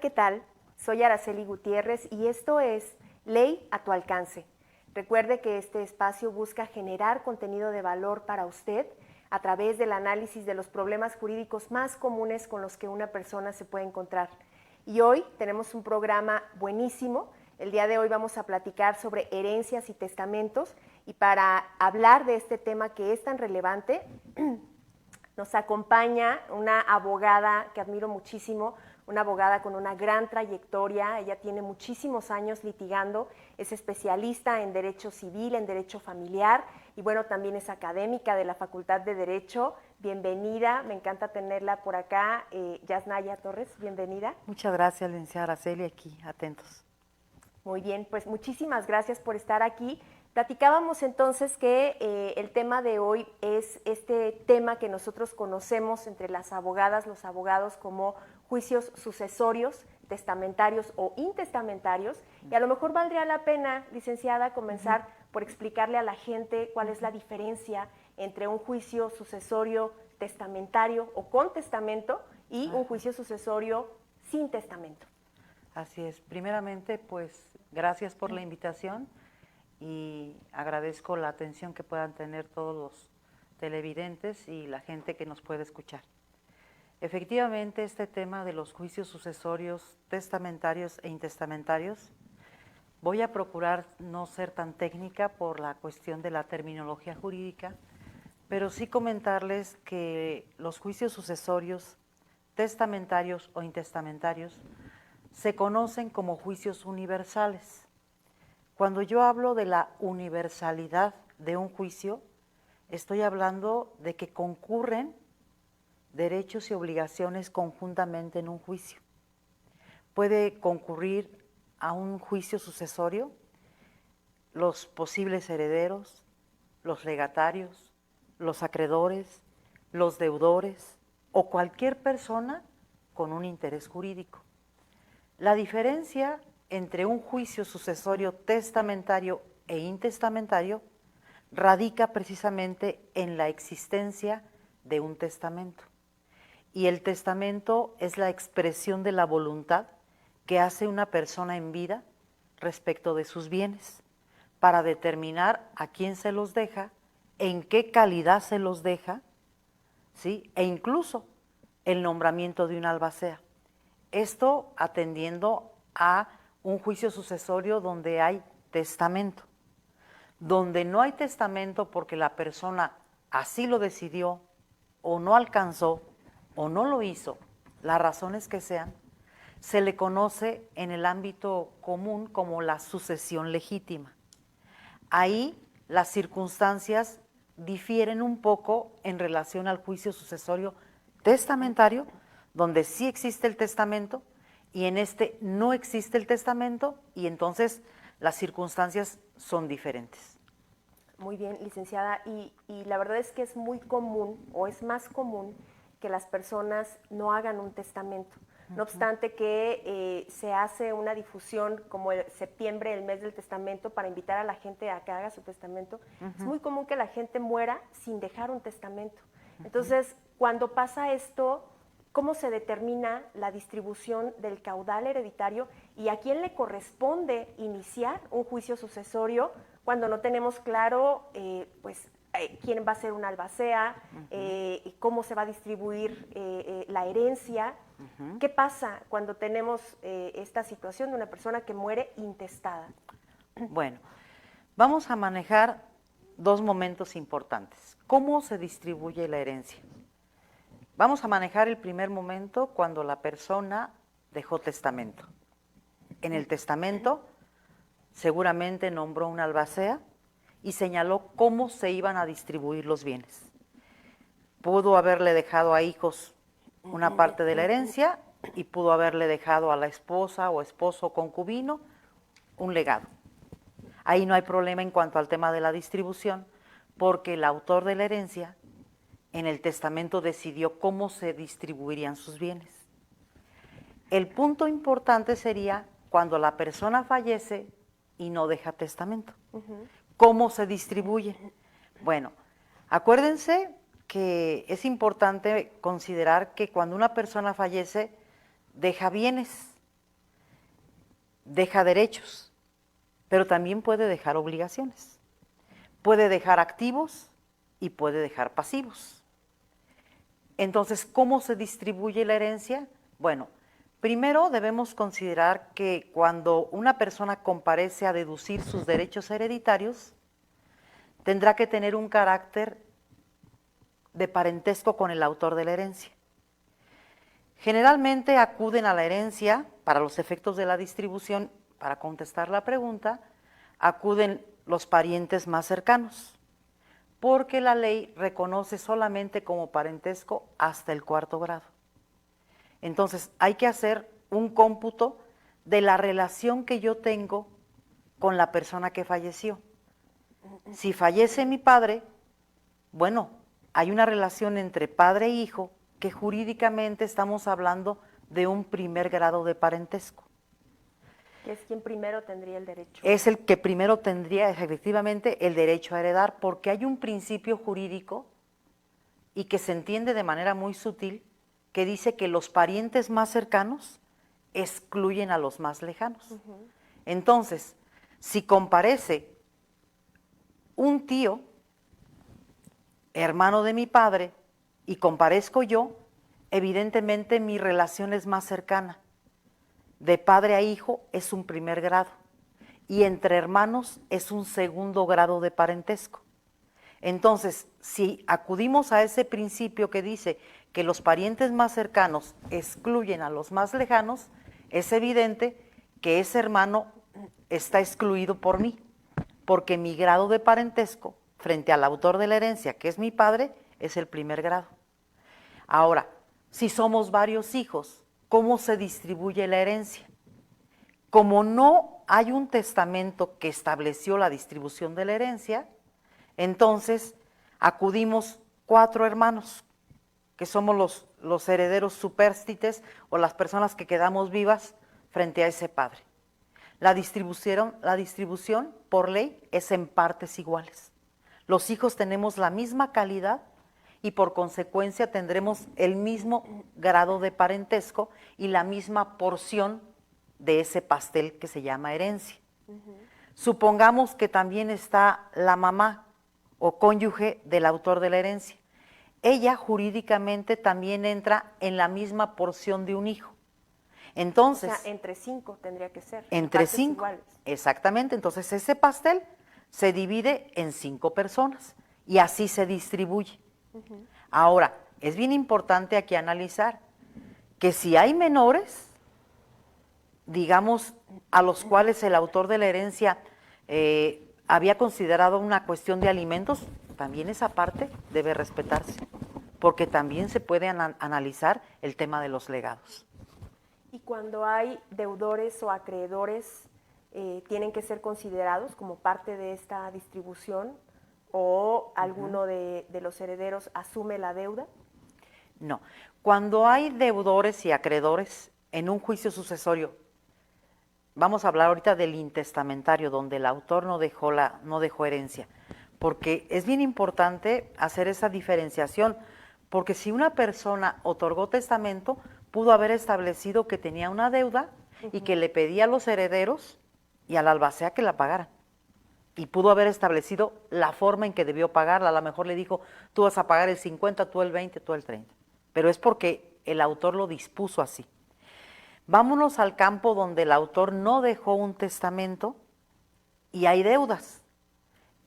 ¿qué tal? Soy Araceli Gutiérrez y esto es Ley a tu alcance. Recuerde que este espacio busca generar contenido de valor para usted a través del análisis de los problemas jurídicos más comunes con los que una persona se puede encontrar. Y hoy tenemos un programa buenísimo. El día de hoy vamos a platicar sobre herencias y testamentos, y para hablar de este tema que es tan relevante, nos acompaña una abogada que admiro muchísimo, una abogada con una gran trayectoria. Ella tiene muchísimos años litigando, es especialista en derecho civil, en derecho familiar, y bueno, también es académica de la Facultad de Derecho. Bienvenida, me encanta tenerla por acá. Yasnaya Torres, bienvenida. Muchas gracias, licenciada Araceli, aquí, atentos. Muy bien, pues muchísimas gracias por estar aquí. Platicábamos entonces que el tema de hoy es este tema que nosotros conocemos entre las abogadas, los abogados, como juicios sucesorios, testamentarios o intestamentarios, y a lo mejor valdría la pena, licenciada, comenzar por explicarle a la gente cuál es la diferencia entre un juicio sucesorio testamentario o con testamento y un juicio sucesorio sin testamento. Así es. Primeramente, pues, gracias por la invitación y agradezco la atención que puedan tener todos los televidentes y la gente que nos puede escuchar. Efectivamente, este tema de los juicios sucesorios, testamentarios e intestamentarios, voy a procurar no ser tan técnica por la cuestión de la terminología jurídica, pero sí comentarles que los juicios sucesorios, testamentarios o intestamentarios se conocen como juicios universales. Cuando yo hablo de la universalidad de un juicio, estoy hablando de que concurren derechos y obligaciones conjuntamente en un juicio. Puede concurrir a un juicio sucesorio los posibles herederos, los legatarios, los acreedores, los deudores o cualquier persona con un interés jurídico. La diferencia entre un juicio sucesorio testamentario e intestamentario radica precisamente en la existencia de un testamento. Y el testamento es la expresión de la voluntad que hace una persona en vida respecto de sus bienes, para determinar a quién se los deja, en qué calidad se los deja, ¿sí? E incluso el nombramiento de un albacea. Esto atendiendo a un juicio sucesorio donde hay testamento. Donde no hay testamento porque la persona así lo decidió o no alcanzó o no lo hizo, las razones que sean, se le conoce en el ámbito común como la sucesión legítima. Ahí las circunstancias difieren un poco en relación al juicio sucesorio testamentario, donde sí existe el testamento, y en este no existe el testamento, y entonces las circunstancias son diferentes. Muy bien, licenciada, y la verdad es que es muy común, o es más común, que las personas no hagan un testamento. No obstante que se hace una difusión como el septiembre, el mes del testamento, para invitar a la gente a que haga su testamento. Es muy común que la gente muera sin dejar un testamento. Entonces, cuando pasa esto, ¿cómo se determina la distribución del caudal hereditario y a quién le corresponde iniciar un juicio sucesorio cuando no tenemos claro quién va a ser un albacea, cómo se va a distribuir la herencia? ¿Qué pasa cuando tenemos esta situación de una persona que muere intestada? Bueno, vamos a manejar dos momentos importantes. ¿Cómo se distribuye la herencia? Vamos a manejar el primer momento cuando la persona dejó testamento. En el testamento seguramente nombró un albacea y señaló cómo se iban a distribuir los bienes. Pudo haberle dejado a hijos una parte de la herencia y pudo haberle dejado a la esposa o esposo o concubino un legado. Ahí no hay problema en cuanto al tema de la distribución, porque el autor de la herencia en el testamento decidió cómo se distribuirían sus bienes. El punto importante sería cuando la persona fallece y no deja testamento. ¿Cómo se distribuye? Bueno, acuérdense que es importante considerar que cuando una persona fallece, deja bienes, deja derechos, pero también puede dejar obligaciones. Puede dejar activos y puede dejar pasivos. Entonces, ¿cómo se distribuye la herencia? Bueno, primero debemos considerar que cuando una persona comparece a deducir sus derechos hereditarios, tendrá que tener un carácter de parentesco con el autor de la herencia. Generalmente acuden a la herencia, para los efectos de la distribución, para contestar la pregunta, acuden los parientes más cercanos, porque la ley reconoce solamente como parentesco hasta el 4º grado. Entonces, hay que hacer un cómputo de la relación que yo tengo con la persona que falleció. Si fallece mi padre, bueno, hay una relación entre padre e hijo que jurídicamente estamos hablando de un 1er grado de parentesco. Que es quien primero tendría el derecho. Es el que primero tendría efectivamente el derecho a heredar, porque hay un principio jurídico y que se entiende de manera muy sutil, que dice que los parientes más cercanos excluyen a los más lejanos. Entonces, si comparece un tío, hermano de mi padre, y comparezco yo, evidentemente mi relación es más cercana. De padre a hijo es un 1er grado y entre hermanos es un 2º grado de parentesco. Entonces, si acudimos a ese principio que dice que los parientes más cercanos excluyen a los más lejanos, es evidente que ese hermano está excluido por mí, porque mi grado de parentesco frente al autor de la herencia, que es mi padre, es el 1er grado. Ahora, si somos varios hijos, ¿cómo se distribuye la herencia? Como no hay un testamento que estableció la distribución de la herencia, entonces acudimos 4 hermanos, que somos los herederos supérstites o las personas que quedamos vivas frente a ese padre. La distribución por ley es en partes iguales. Los hijos tenemos la misma calidad y por consecuencia tendremos el mismo grado de parentesco y la misma porción de ese pastel que se llama herencia. Supongamos que también está la mamá o cónyuge del autor de la herencia. Ella jurídicamente también entra en la misma porción de un hijo. Entonces, o sea, entre 5 tendría que ser. Entre 5, exactamente. Entonces ese pastel se divide en 5 personas y así se distribuye. Ahora, es bien importante aquí analizar que si hay menores, digamos, a los cuales el autor de la herencia había considerado una cuestión de alimentos, también esa parte debe respetarse, porque también se puede analizar el tema de los legados. Y cuando hay deudores o acreedores, ¿tienen que ser considerados como parte de esta distribución o alguno de los herederos asume la deuda? No, cuando hay deudores y acreedores en un juicio sucesorio, vamos a hablar ahorita del intestamentario, donde el autor no dejó herencia, porque es bien importante hacer esa diferenciación, porque si una persona otorgó testamento, pudo haber establecido que tenía una deuda y que le pedía a los herederos y al albacea que la pagaran. Y pudo haber establecido la forma en que debió pagarla. A lo mejor le dijo, tú vas a pagar el 50, tú el 20, tú el 30. Pero es porque el autor lo dispuso así. Vámonos al campo donde el autor no dejó un testamento y hay deudas.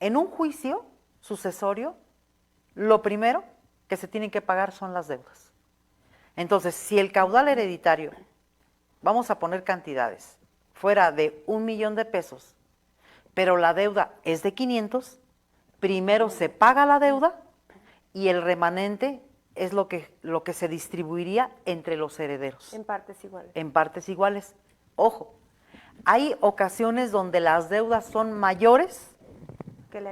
En un juicio sucesorio, lo primero que se tienen que pagar son las deudas. Entonces, si el caudal hereditario, vamos a poner cantidades, fuera de 1 millón de pesos, pero la deuda es de 500, primero se paga la deuda y el remanente es lo que se distribuiría entre los herederos. En partes iguales. En partes iguales. Ojo, hay ocasiones donde las deudas son mayores que la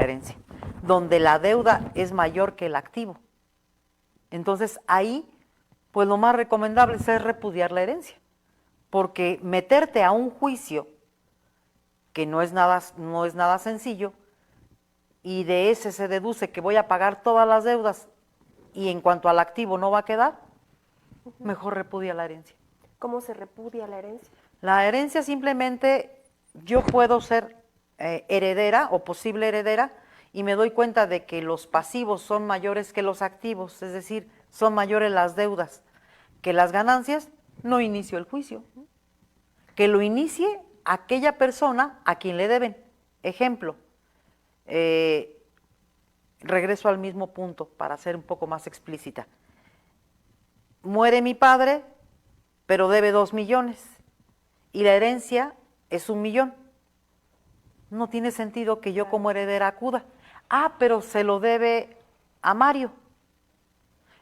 herencia. Donde la deuda es mayor que el activo. Entonces ahí, pues lo más recomendable es repudiar la herencia, porque meterte a un juicio que no es nada sencillo, y de ese se deduce que voy a pagar todas las deudas y en cuanto al activo no va a quedar, mejor repudia la herencia. ¿Cómo se repudia la herencia? La herencia simplemente yo puedo ser heredera o posible heredera y me doy cuenta de que los pasivos son mayores que los activos, es decir, son mayores las deudas que las ganancias, no inicio el juicio. Que lo inicie aquella persona a quien le deben. Ejemplo, regreso al mismo punto para ser un poco más explícita. Muere mi padre, pero debe 2 millones y la herencia es 1 millón. No tiene sentido que yo como heredera acuda. Ah, pero se lo debe a Mario.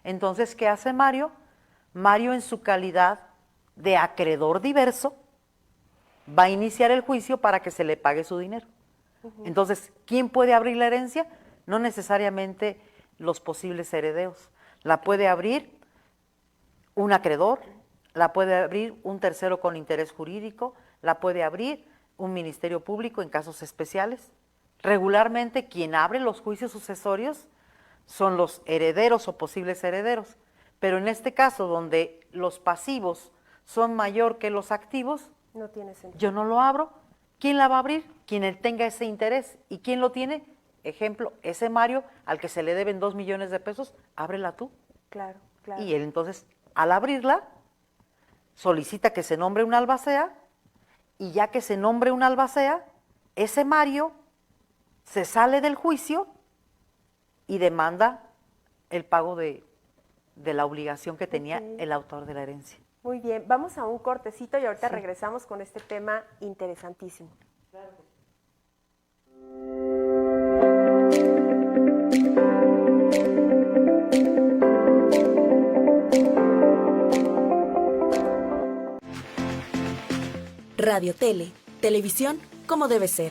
Entonces, ¿qué hace Mario? Mario, en su calidad de acreedor diverso, va a iniciar el juicio para que se le pague su dinero. Entonces, ¿quién puede abrir la herencia? No necesariamente los posibles herederos. La puede abrir un acreedor, la puede abrir un tercero con interés jurídico, la puede abrir un ministerio público en casos especiales. Regularmente, quien abre los juicios sucesorios son los herederos o posibles herederos. Pero en este caso, donde los pasivos son mayor que los activos, no tiene sentido. Yo no lo abro. ¿Quién la va a abrir? Quien tenga ese interés. ¿Y quién lo tiene? Ejemplo, ese Mario al que se le deben 2 millones de pesos, ábrela tú. Claro, claro. Y él entonces, al abrirla, solicita que se nombre un albacea, y ya que se nombre un albacea, ese Mario se sale del juicio y demanda el pago de la obligación que tenía el autor de la herencia. Muy bien, vamos a un cortecito y ahorita regresamos con este tema interesantísimo. Claro. Radio Tele, televisión como debe ser.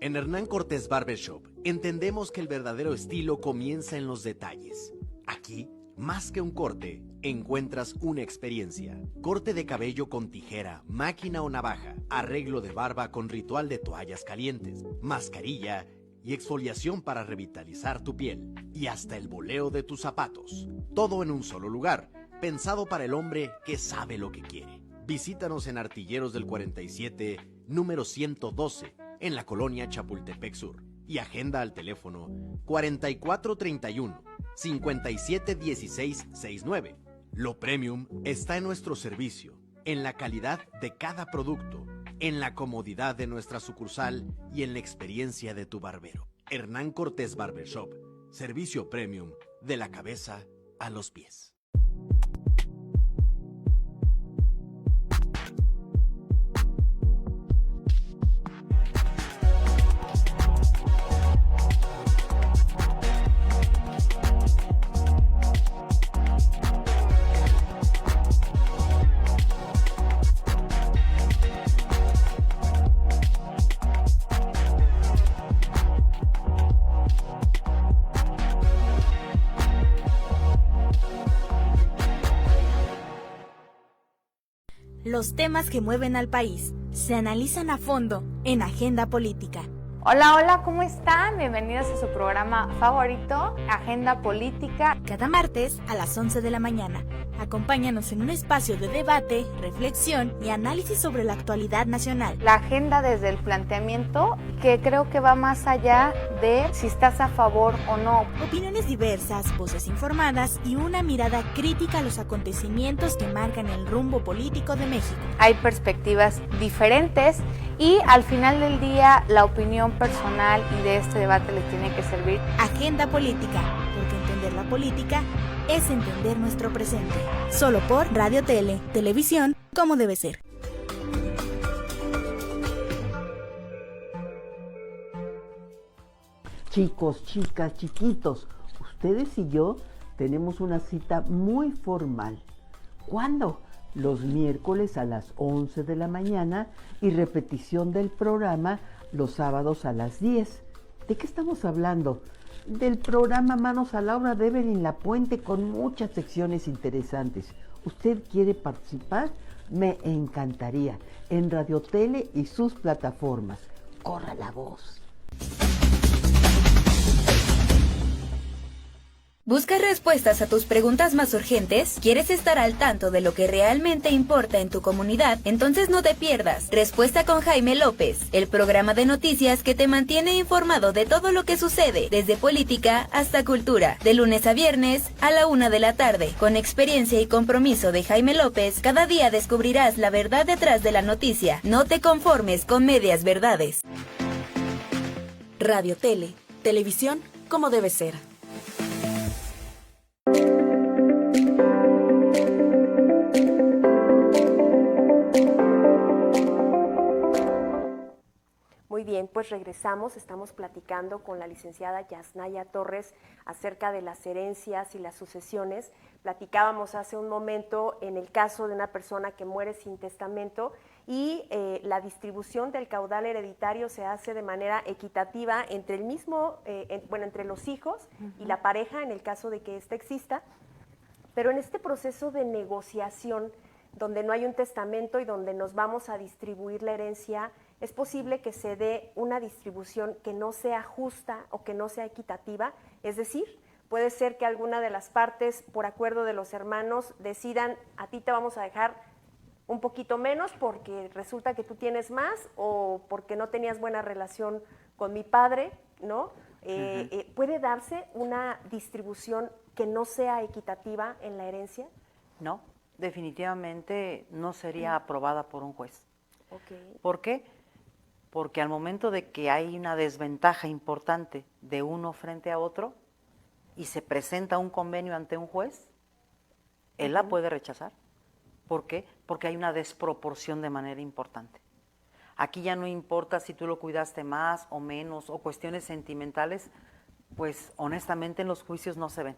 En Hernán Cortés Barbershop entendemos que el verdadero estilo comienza en los detalles. Aquí, más que un corte, encuentras una experiencia. Corte de cabello con tijera, máquina o navaja, arreglo de barba con ritual de toallas calientes, mascarilla y exfoliación para revitalizar tu piel. Y hasta el boleo de tus zapatos. Todo en un solo lugar, pensado para el hombre que sabe lo que quiere. Visítanos en Artilleros del 47, número 112, en la colonia Chapultepec Sur. Y agenda al teléfono 4431-571669. Lo premium está en nuestro servicio, en la calidad de cada producto, en la comodidad de nuestra sucursal y en la experiencia de tu barbero. Hernán Cortés Barbershop, servicio premium de la cabeza a los pies. Los temas que mueven al país se analizan a fondo en Agenda Política. Hola, hola, ¿cómo están? Bienvenidos a su programa favorito, Agenda Política. Cada martes a las 11 de la mañana. Acompáñanos en un espacio de debate, reflexión y análisis sobre la actualidad nacional. La agenda desde el planteamiento, que creo que va más allá de si estás a favor o no. Opiniones diversas, voces informadas y una mirada crítica a los acontecimientos que marcan el rumbo político de México. Hay perspectivas diferentes y al final del día la opinión personal y de este debate les tiene que servir. Agenda Política, porque entender la política es entender nuestro presente. Solo por Radio Tele, televisión como debe ser. Chicos, chicas, chiquitos, ustedes y yo tenemos una cita muy formal. ¿Cuándo? Los miércoles a las 11 de la mañana y repetición del programa los sábados a las 10. ¿De qué estamos hablando? Del programa Manos a la Obra de Evelyn Lapuente con muchas secciones interesantes. ¿Usted quiere participar? Me encantaría. En Radio Tele y sus plataformas. ¡Corra la voz! ¿Buscas respuestas a tus preguntas más urgentes? ¿Quieres estar al tanto de lo que realmente importa en tu comunidad? Entonces no te pierdas Respuesta con Jaime López, el programa de noticias que te mantiene informado de todo lo que sucede, desde política hasta cultura, de lunes a viernes a la 1 de la tarde. Con experiencia y compromiso de Jaime López, cada día descubrirás la verdad detrás de la noticia. No te conformes con medias verdades. Radio Tele, televisión como debe ser. Muy bien, pues regresamos, estamos platicando con la licenciada Yasnaya Torres acerca de las herencias y las sucesiones. Platicábamos hace un momento en el caso de una persona que muere sin testamento y la distribución del caudal hereditario se hace de manera equitativa entre el mismo, entre los hijos y la pareja en el caso de que ésta exista, pero en este proceso de negociación donde no hay un testamento y donde nos vamos a distribuir la herencia, es posible que se dé una distribución que no sea justa o que no sea equitativa, es decir, puede ser que alguna de las partes, por acuerdo de los hermanos, decidan, a ti te vamos a dejar un poquito menos porque resulta que tú tienes más o porque no tenías buena relación con mi padre, ¿no? ¿Puede darse una distribución que no sea equitativa en la herencia? No, definitivamente no sería aprobada por un juez. Okay. ¿Por qué? Porque al momento de que hay una desventaja importante de uno frente a otro y se presenta un convenio ante un juez, él la puede rechazar. ¿Por qué? Porque hay una desproporción de manera importante. Aquí ya no importa si tú lo cuidaste más o menos o cuestiones sentimentales, pues honestamente en los juicios no se ven.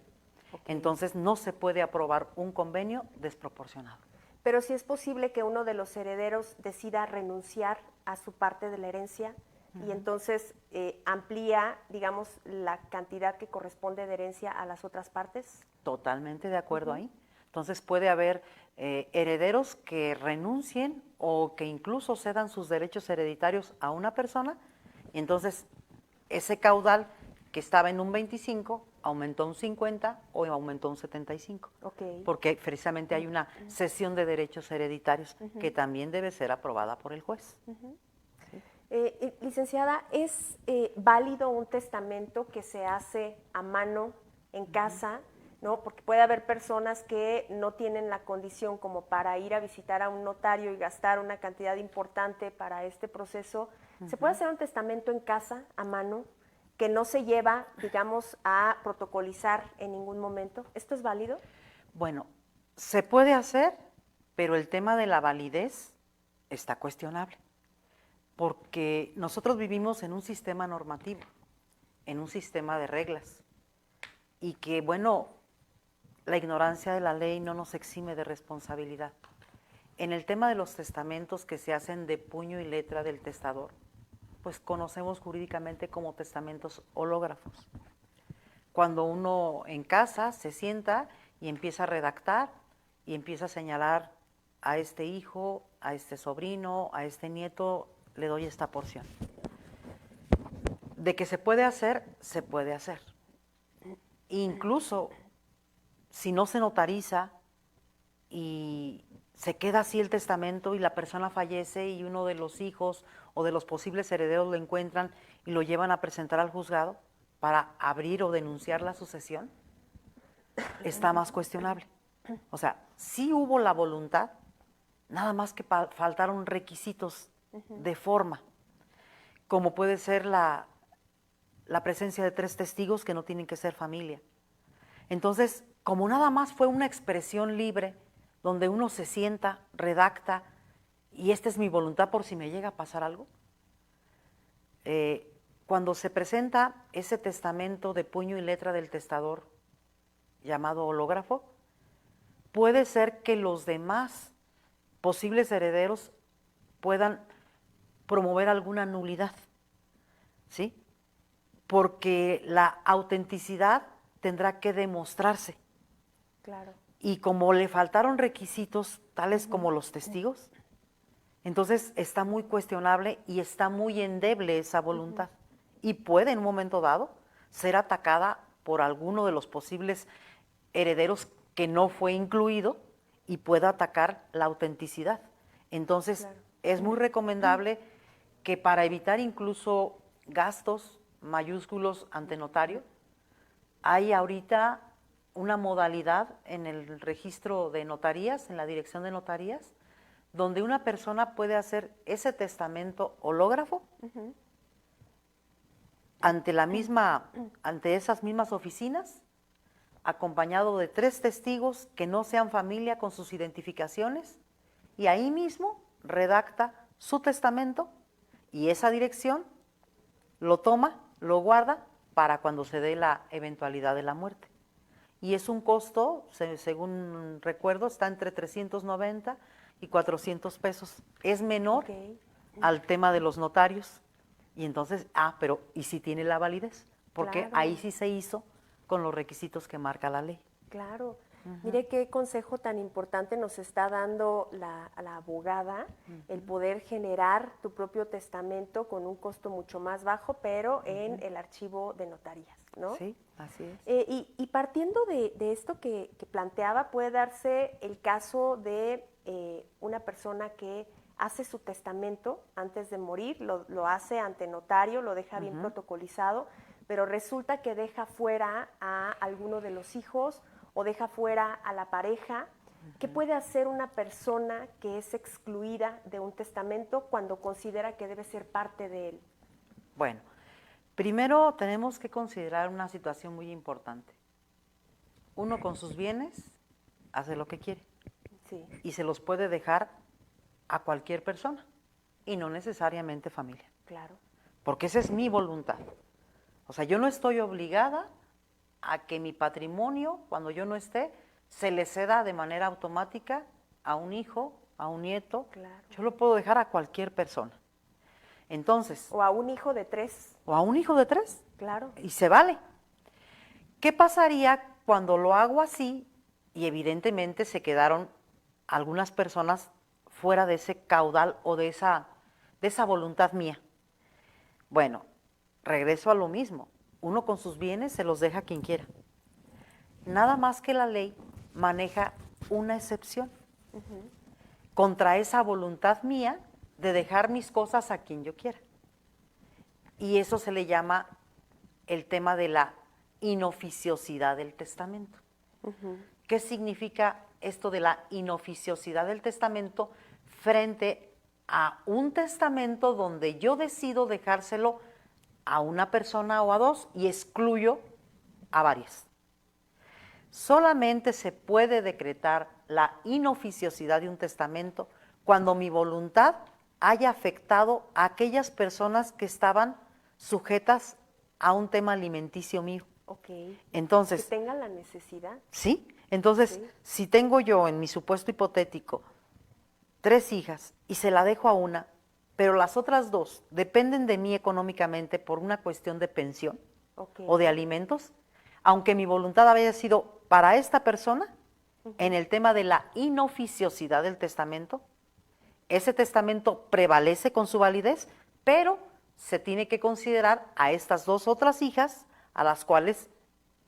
Okay. Entonces no se puede aprobar un convenio desproporcionado. Pero si es posible que uno de los herederos decida renunciar a su parte de la herencia y entonces amplía, digamos, la cantidad que corresponde de herencia a las otras partes. Totalmente de acuerdo ahí. Entonces puede haber herederos que renuncien o que incluso cedan sus derechos hereditarios a una persona y entonces ese caudal que estaba en un 25 aumentó un 50 o aumentó un 75. Okay. Porque precisamente hay una cesión de derechos hereditarios que también debe ser aprobada por el juez. Sí. Licenciada, ¿es válido un testamento que se hace a mano en casa? ¿No? Porque puede haber personas que no tienen la condición como para ir a visitar a un notario y gastar una cantidad importante para este proceso. ¿Se puede hacer un testamento en casa, a mano, que no se lleva, digamos, a protocolizar en ningún momento? ¿Esto es válido? Bueno, se puede hacer, pero el tema de la validez está cuestionable, porque nosotros vivimos en un sistema normativo, en un sistema de reglas, y que, bueno, la ignorancia de la ley no nos exime de responsabilidad. En el tema de los testamentos que se hacen de puño y letra del testador, pues conocemos jurídicamente como testamentos hológrafos. Cuando uno en casa se sienta y empieza a redactar y empieza a señalar a este hijo, a este sobrino, a este nieto, le doy esta porción. De que se puede hacer, se puede hacer. Incluso si no se notariza y se queda así el testamento y la persona fallece y uno de los hijos o de los posibles herederos lo encuentran y lo llevan a presentar al juzgado para abrir o denunciar la sucesión, está más cuestionable. O sea, sí hubo la voluntad, nada más que faltaron requisitos de forma, como puede ser la presencia de 3 testigos que no tienen que ser familia. Entonces, como nada más fue una expresión libre, donde uno se sienta, redacta, y esta es mi voluntad por si me llega a pasar algo, cuando se presenta ese testamento de puño y letra del testador, llamado hológrafo, puede ser que los demás posibles herederos puedan promover alguna nulidad, ¿sí? Porque la autenticidad tendrá que demostrarse. Claro. Y como le faltaron requisitos tales como los testigos, entonces está muy cuestionable y está muy endeble esa voluntad. Y puede en un momento dado ser atacada por alguno de los posibles herederos que no fue incluido y pueda atacar la autenticidad. Entonces, es muy recomendable que para evitar incluso gastos mayúsculos ante notario, hay ahorita una modalidad en el registro de notarías, en la dirección de notarías, donde una persona puede hacer ese testamento hológrafo ante esas mismas oficinas, acompañado de 3 testigos que no sean familia con sus identificaciones, y ahí mismo redacta su testamento y esa dirección lo toma, lo guarda para cuando se dé la eventualidad de la muerte. Y es un costo, según recuerdo, está entre 390 y 400 pesos. Es menor al tema de los notarios. Y entonces, pero ¿y si tiene la validez? Porque ahí sí se hizo con los requisitos que marca la ley. Claro. Mire qué consejo tan importante nos está dando la abogada, el poder generar tu propio testamento con un costo mucho más bajo, pero en el archivo de notarías, ¿no? Sí, así es. Y partiendo de esto que planteaba, puede darse el caso de una persona que hace su testamento antes de morir, lo hace ante notario, lo deja bien protocolizado, pero resulta que deja fuera a alguno de los hijos o deja fuera a la pareja. ¿Qué puede hacer una persona que es excluida de un testamento cuando considera que debe ser parte de él? Bueno, primero tenemos que considerar una situación muy importante. Uno con sus bienes hace lo que quiere y se los puede dejar a cualquier persona y no necesariamente familia. Claro. Porque esa es mi voluntad. O sea, yo no estoy obligada a que mi patrimonio, cuando yo no esté, se le ceda de manera automática a un hijo, a un nieto. Claro. Yo lo puedo dejar a cualquier persona. Entonces. O a un hijo de 3. O a un hijo de 3. Claro. Y se vale. ¿Qué pasaría cuando lo hago así y evidentemente se quedaron algunas personas fuera de ese caudal o de esa voluntad mía? Bueno, regreso a lo mismo. Uno con sus bienes se los deja a quien quiera. Nada más que la ley maneja una excepción contra esa voluntad mía de dejar mis cosas a quien yo quiera. Y eso se le llama el tema de la inoficiosidad del testamento. ¿Qué significa esto de la inoficiosidad del testamento frente a un testamento donde yo decido dejárselo a una persona o a 2 y excluyo a varias? Solamente se puede decretar la inoficiosidad de un testamento cuando mi voluntad haya afectado a aquellas personas que estaban sujetas a un tema alimenticio mío. Entonces, que tengan la necesidad. Sí, entonces, si tengo yo en mi supuesto hipotético 3 hijas y se la dejo a una, pero las otras 2 dependen de mí económicamente por una cuestión de pensión o de alimentos, aunque mi voluntad había sido para esta persona, en el tema de la inoficiosidad del testamento, ese testamento prevalece con su validez, pero se tiene que considerar a estas 2 otras hijas a las cuales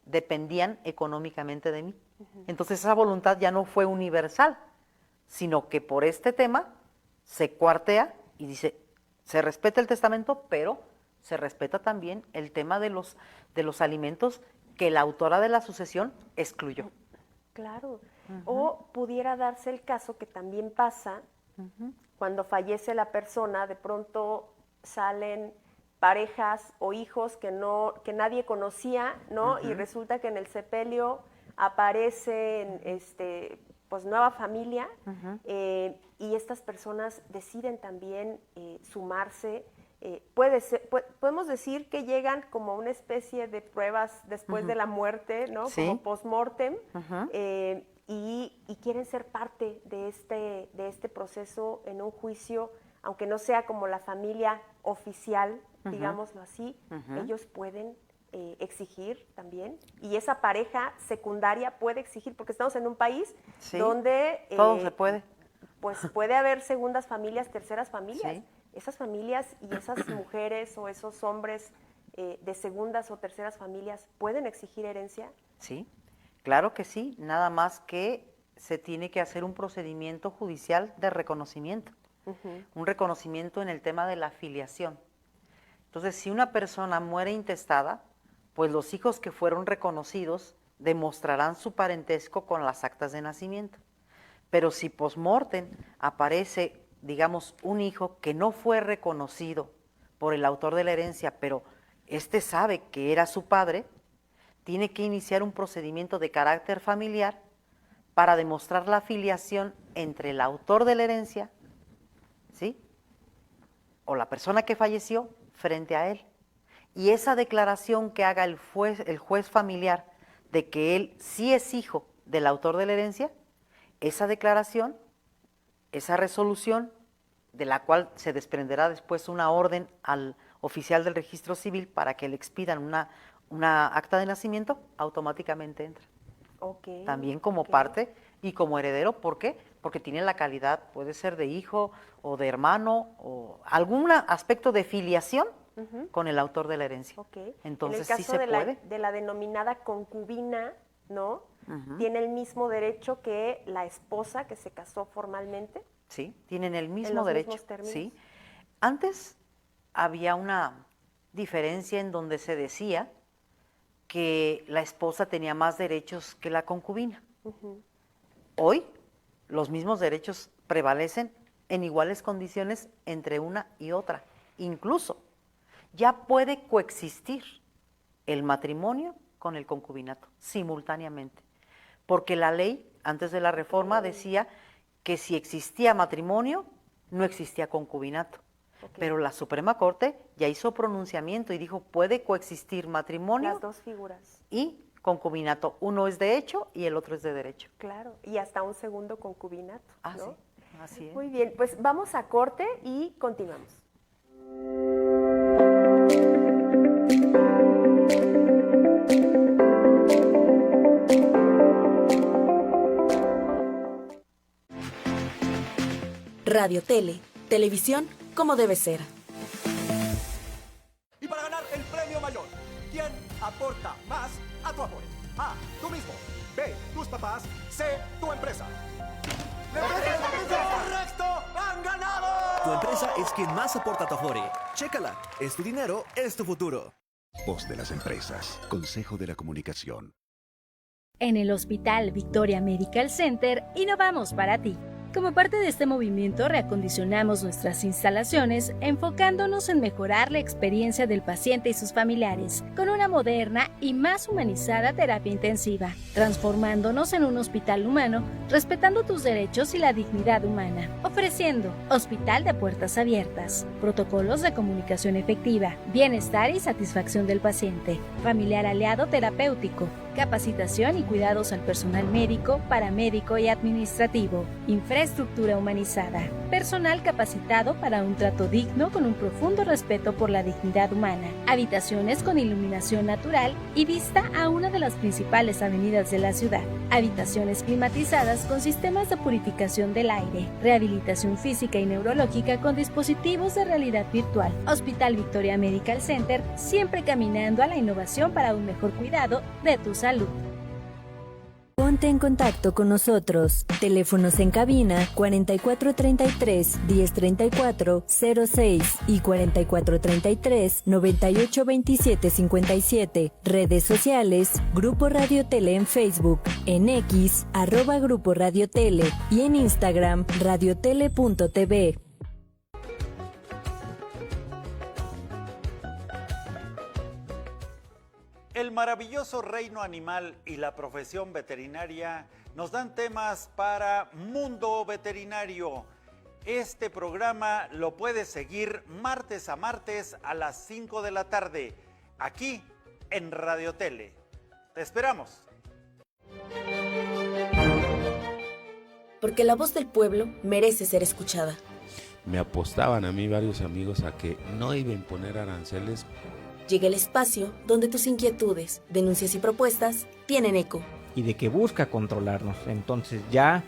dependían económicamente de mí. Entonces esa voluntad ya no fue universal, sino que por este tema se cuartea y dice, se respeta el testamento, pero se respeta también el tema de los alimentos que la autora de la sucesión excluyó. Claro. O pudiera darse el caso que también pasa cuando fallece la persona, de pronto salen parejas o hijos que nadie conocía, ¿no? Y resulta que en el sepelio aparecen pues nueva familia, y estas personas deciden también sumarse. Podemos decir que llegan como una especie de pruebas después de la muerte, ¿no? Sí. Como post-mortem, y quieren ser parte de este proceso en un juicio, aunque no sea como la familia oficial, digámoslo así. Ellos pueden exigir también, y esa pareja secundaria puede exigir, porque estamos en un país donde todo se puede. Pues puede haber segundas familias, terceras familias. Esas familias y esas mujeres o esos hombres de segundas o terceras familias pueden exigir herencia? Sí, claro que sí, nada más que se tiene que hacer un procedimiento judicial de reconocimiento, un reconocimiento en el tema de la filiación. Entonces, si una persona muere intestada, pues los hijos que fueron reconocidos demostrarán su parentesco con las actas de nacimiento. Pero si post-mortem aparece, digamos, un hijo que no fue reconocido por el autor de la herencia, pero éste sabe que era su padre, tiene que iniciar un procedimiento de carácter familiar para demostrar la filiación entre el autor de la herencia, ¿sí?, o la persona que falleció frente a él. Y esa declaración que haga el juez familiar de que él sí es hijo del autor de la herencia, esa declaración, esa resolución, de la cual se desprenderá después una orden al oficial del registro civil para que le expidan una acta de nacimiento, automáticamente entra. También como parte y como heredero. ¿Por qué? Porque tiene la calidad, puede ser de hijo o de hermano o algún aspecto de filiación con el autor de la herencia. Entonces sí se puede. De la denominada concubina, ¿no? ¿Tiene el mismo derecho que la esposa que se casó formalmente? Sí, tienen el mismo derecho. Sí. Antes había una diferencia en donde se decía que la esposa tenía más derechos que la concubina. Hoy los mismos derechos prevalecen en iguales condiciones entre una y otra. Incluso ya puede coexistir el matrimonio con el concubinato simultáneamente, porque la ley antes de la reforma decía que si existía matrimonio no existía concubinato. Pero la Suprema Corte ya hizo pronunciamiento y dijo, puede coexistir matrimonio, las dos figuras, y concubinato. Uno es de hecho y el otro es de derecho. Claro, y hasta un segundo concubinato, ¿no? Sí, así es. Muy bien, pues vamos a corte y continuamos. Radio Tele, televisión como debe ser. Y para ganar el premio mayor, ¿quién aporta más a tu Afore? A, tú mismo. B, tus papás. C, tu empresa. ¡Correcto! ¡Han ganado! Tu empresa es quien más aporta a tu Afore. Chécala. Es tu dinero, es tu futuro. Voz de las empresas. Consejo de la Comunicación. En el Hospital Victoria Medical Center innovamos para ti. Como parte de este movimiento, reacondicionamos nuestras instalaciones enfocándonos en mejorar la experiencia del paciente y sus familiares, con una moderna y más humanizada terapia intensiva, transformándonos en un hospital humano, respetando tus derechos y la dignidad humana, ofreciendo hospital de puertas abiertas, protocolos de comunicación efectiva, bienestar y satisfacción del paciente, familiar aliado terapéutico, capacitación y cuidados al personal médico, paramédico y administrativo, infraestructura humanizada, personal capacitado para un trato digno con un profundo respeto por la dignidad humana, habitaciones con iluminación natural y vista a una de las principales avenidas de la ciudad, habitaciones climatizadas con sistemas de purificación del aire, rehabilitación física y neurológica con dispositivos de realidad virtual. Hospital Victoria Medical Center, siempre caminando a la innovación para un mejor cuidado de tu salud. Ponte en contacto con nosotros. Teléfonos en cabina 4433-1034-06 y 4433-982757. Redes sociales, Grupo Radio Tele en Facebook, en X, @Grupo Radio Tele y en Instagram, radiotele.tv. El maravilloso reino animal y la profesión veterinaria nos dan temas para Mundo Veterinario. Este programa lo puedes seguir martes a martes a las 5 de la tarde, aquí en Radio Tele. Te esperamos. Porque la voz del pueblo merece ser escuchada. Me apostaban a mí varios amigos a que no iban a poner aranceles. Llega el espacio donde tus inquietudes, denuncias y propuestas tienen eco. Y de que busca controlarnos. Entonces ya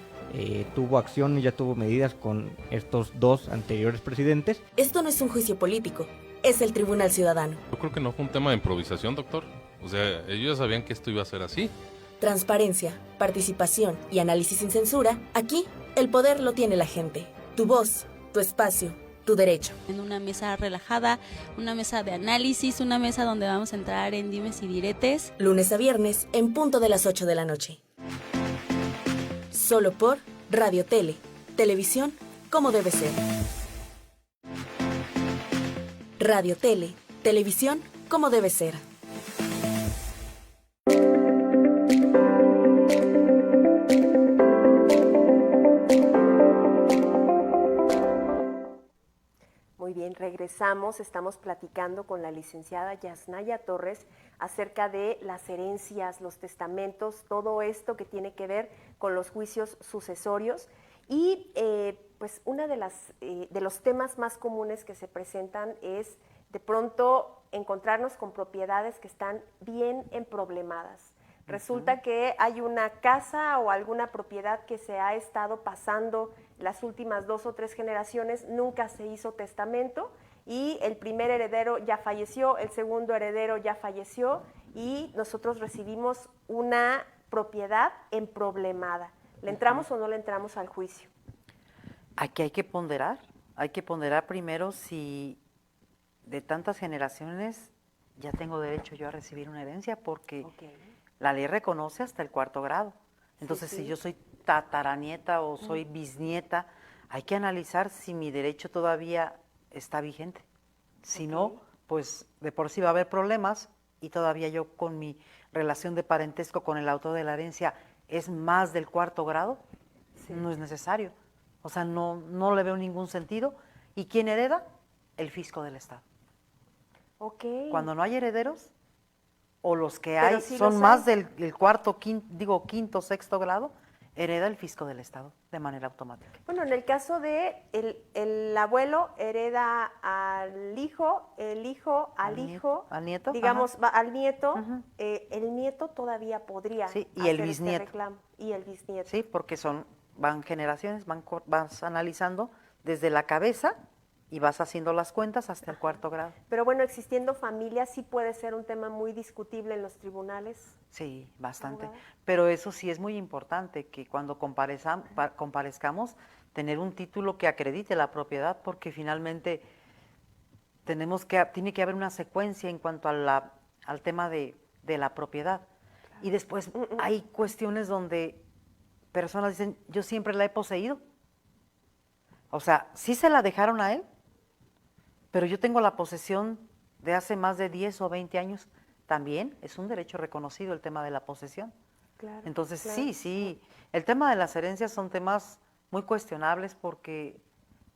tuvo acción y ya tuvo medidas con estos dos anteriores presidentes. Esto no es un juicio político, es el Tribunal Ciudadano. Yo creo que no fue un tema de improvisación, doctor. O sea, ellos ya sabían que esto iba a ser así. Transparencia, participación y análisis sin censura. Aquí, el poder lo tiene la gente. Tu voz, tu espacio, tu derecho. En una mesa relajada, una mesa de análisis, una mesa donde vamos a entrar en dimes y diretes. Lunes a viernes, en punto de las 8 de la noche. Solo por Radio Tele. Televisión como debe ser. Radio Tele. Televisión como debe ser. Muy bien, regresamos, estamos platicando con la licenciada Yasnaya Torres acerca de las herencias, los testamentos, todo esto que tiene que ver con los juicios sucesorios y pues uno de los temas más comunes que se presentan es de pronto encontrarnos con propiedades que están bien emproblemadas. Resulta que hay una casa o alguna propiedad que se ha estado pasando las últimas 2 o 3 generaciones, nunca se hizo testamento y el primer heredero ya falleció, el segundo heredero ya falleció y nosotros recibimos una propiedad emproblemada. ¿Le entramos o no le entramos al juicio? Aquí hay que ponderar primero si de tantas generaciones ya tengo derecho yo a recibir una herencia porque la ley reconoce hasta el 4º grado. Entonces, si yo soy tataranieta o soy bisnieta, hay que analizar si mi derecho todavía está vigente. Si no, pues de por sí va a haber problemas y todavía yo con mi relación de parentesco con el autor de la herencia es más del 4º grado, no es necesario. O sea, no le veo ningún sentido. ¿Y quién hereda? El fisco del Estado. Cuando no hay herederos, o los que hay sí son los más hay. del quinto, sexto grado, hereda el fisco del Estado de manera automática. Bueno, en el caso de el abuelo hereda al hijo, el hijo al hijo, al nieto, digamos, va al nieto, el nieto todavía podría sí, y hacer el bisnieto. este reclamo. Y el bisnieto. Sí, porque van generaciones, vas analizando desde la cabeza y vas haciendo las cuentas hasta el 4º grado. Pero bueno, existiendo familias sí puede ser un tema muy discutible en los tribunales. Sí, bastante. Abogada. Pero eso sí es muy importante, que cuando comparezcamos, tener un título que acredite la propiedad, porque finalmente tiene que haber una secuencia en cuanto al tema de la propiedad. Claro. Y después hay cuestiones donde personas dicen, yo siempre la he poseído. O sea, sí se la dejaron a él, pero yo tengo la posesión de hace más de 10 o 20 años. También es un derecho reconocido el tema de la posesión. Claro, entonces, claro. sí, el tema de las herencias son temas muy cuestionables porque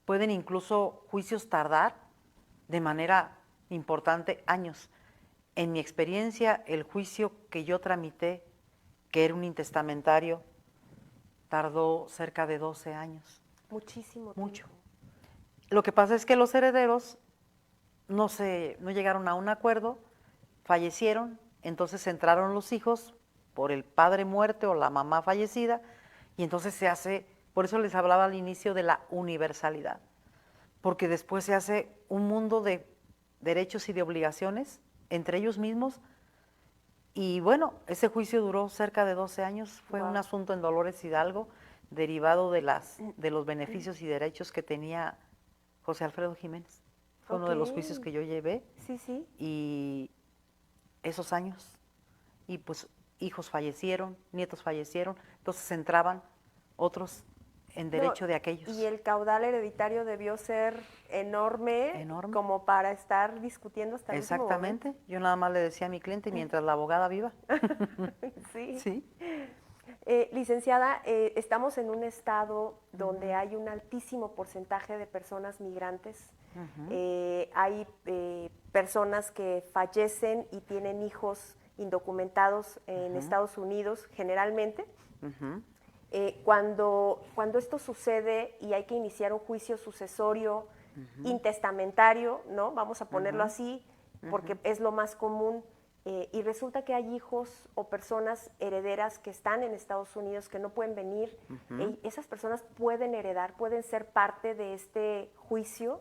pueden incluso juicios tardar de manera importante años. En mi experiencia, el juicio que yo tramité, que era un intestamentario, tardó cerca de 12 años. Muchísimo tiempo. Mucho. Lo que pasa es que los herederos no llegaron a un acuerdo, fallecieron, entonces entraron los hijos por el padre muerto o la mamá fallecida, y entonces se hace, por eso les hablaba al inicio de la universalidad, porque después se hace un mundo de derechos y de obligaciones entre ellos mismos, y bueno, ese juicio duró cerca de 12 años, fue un asunto en Dolores Hidalgo, derivado de los beneficios y derechos que tenía José Alfredo Jiménez. Fue uno de los juicios que yo llevé. Sí. Y esos años, y pues hijos fallecieron, nietos fallecieron, entonces entraban otros en derecho de aquellos. Y el caudal hereditario debió ser enorme, como para estar discutiendo hasta el último Exactamente. Yo nada más le decía a mi cliente, mientras la abogada viva. Sí. Licenciada, estamos en un estado donde hay un altísimo porcentaje de personas migrantes. Hay personas que fallecen y tienen hijos indocumentados en Estados Unidos, generalmente. Cuando esto sucede y hay que iniciar un juicio sucesorio, intestamentario, ¿no? Vamos a ponerlo así, porque es lo más común. Y resulta que hay hijos o personas herederas que están en Estados Unidos que no pueden venir. Esas personas pueden heredar, pueden ser parte de este juicio.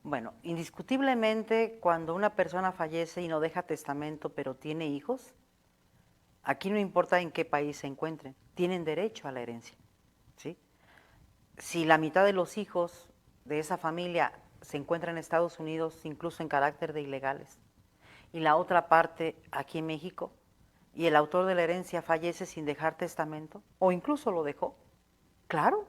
Bueno, indiscutiblemente cuando una persona fallece y no deja testamento pero tiene hijos, aquí no importa en qué país se encuentren, tienen derecho a la herencia, ¿sí? Si la mitad de los hijos de esa familia se encuentran en Estados Unidos, incluso en carácter de ilegales, y la otra parte aquí en México, y el autor de la herencia fallece sin dejar testamento, o incluso lo dejó, claro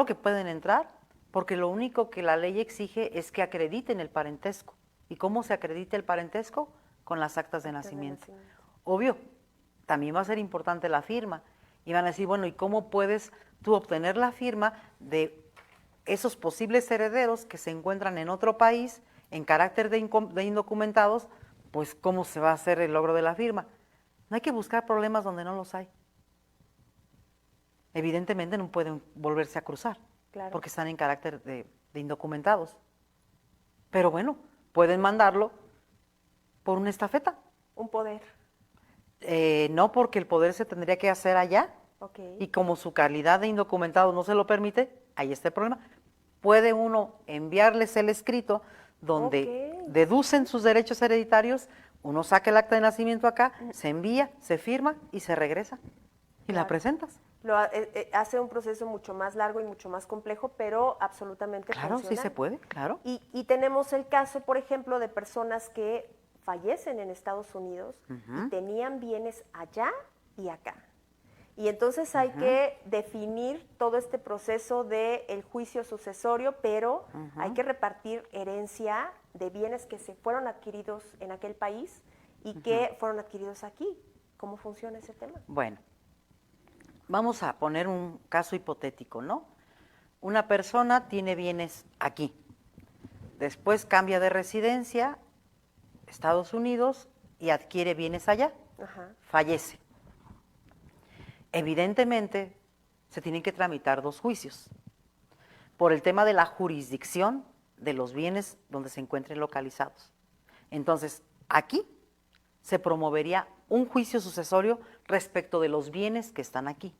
que pueden entrar, porque lo único que la ley exige es que acrediten el parentesco. ¿Y cómo se acredita el parentesco? Con las actas de nacimiento. Obvio, también va a ser importante la firma. Y van a decir, bueno, ¿y cómo puedes tú obtener la firma de esos posibles herederos que se encuentran en otro país en carácter de indocumentados? Pues, ¿cómo se va a hacer el logro de la firma? No hay que buscar problemas donde no los hay. Evidentemente no pueden volverse a cruzar, claro, porque están en carácter de indocumentados. Pero bueno, pueden mandarlo por una estafeta. Un poder. No, porque el poder se tendría que hacer allá. Okay. Y como su calidad de indocumentado no se lo permite, ahí está el problema. Puede uno enviarles el escrito donde deducen sus derechos hereditarios, uno saca el acta de nacimiento acá, se envía, se firma y se regresa. Y la presentas. Hace un proceso mucho más largo y mucho más complejo, pero absolutamente funcional. Sí se puede, claro. Y tenemos el caso, por ejemplo, de personas que fallecen en Estados Unidos y tenían bienes allá y acá. Y entonces hay que definir todo este proceso del juicio sucesorio, pero hay que repartir herencia de bienes que se fueron adquiridos en aquel país y que fueron adquiridos aquí. ¿Cómo funciona ese tema? Bueno, vamos a poner un caso hipotético, ¿no? Una persona tiene bienes aquí, después cambia de residencia, Estados Unidos, y adquiere bienes allá, fallece. Evidentemente, se tienen que tramitar dos juicios, por el tema de la jurisdicción de los bienes donde se encuentren localizados. Entonces, aquí se promovería un juicio sucesorio respecto de los bienes que están aquí.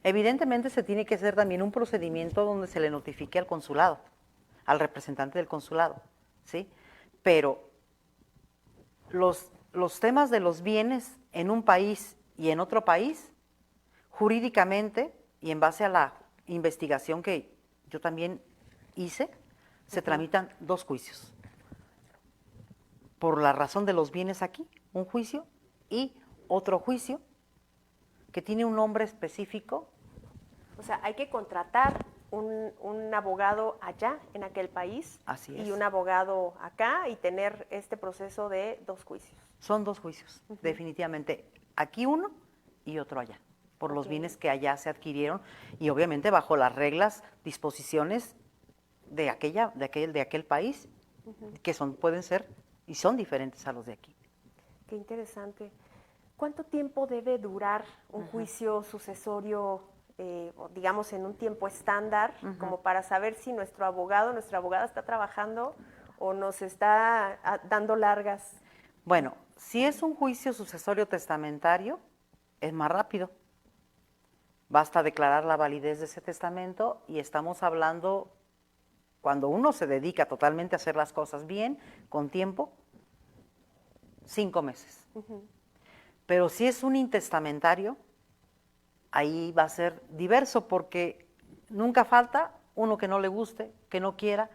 Evidentemente se tiene que hacer también un procedimiento donde se le notifique al consulado, al representante del consulado, ¿sí? Pero los temas de los bienes en un país y en otro país, jurídicamente y en base a la investigación que yo también hice, se tramitan dos juicios. Por la razón de los bienes aquí, un juicio, y otro juicio que tiene un nombre específico. O sea, hay que contratar un abogado allá, en aquel país, y un abogado acá, y tener este proceso de dos juicios. Son dos juicios, definitivamente. Aquí uno y otro allá, por los bienes que allá se adquirieron, y obviamente bajo las reglas, disposiciones de aquel país, que pueden ser y son diferentes a los de aquí. Qué interesante. ¿Cuánto tiempo debe durar un juicio sucesorio, digamos, en un tiempo estándar, como para saber si nuestra abogada está trabajando o nos está dando largas? Bueno, si es un juicio sucesorio testamentario, es más rápido. Basta declarar la validez de ese testamento y estamos hablando, cuando uno se dedica totalmente a hacer las cosas bien, con tiempo, 5 meses. Pero si es un intestamentario, ahí va a ser diverso, porque nunca falta uno que no le guste, que no quiera,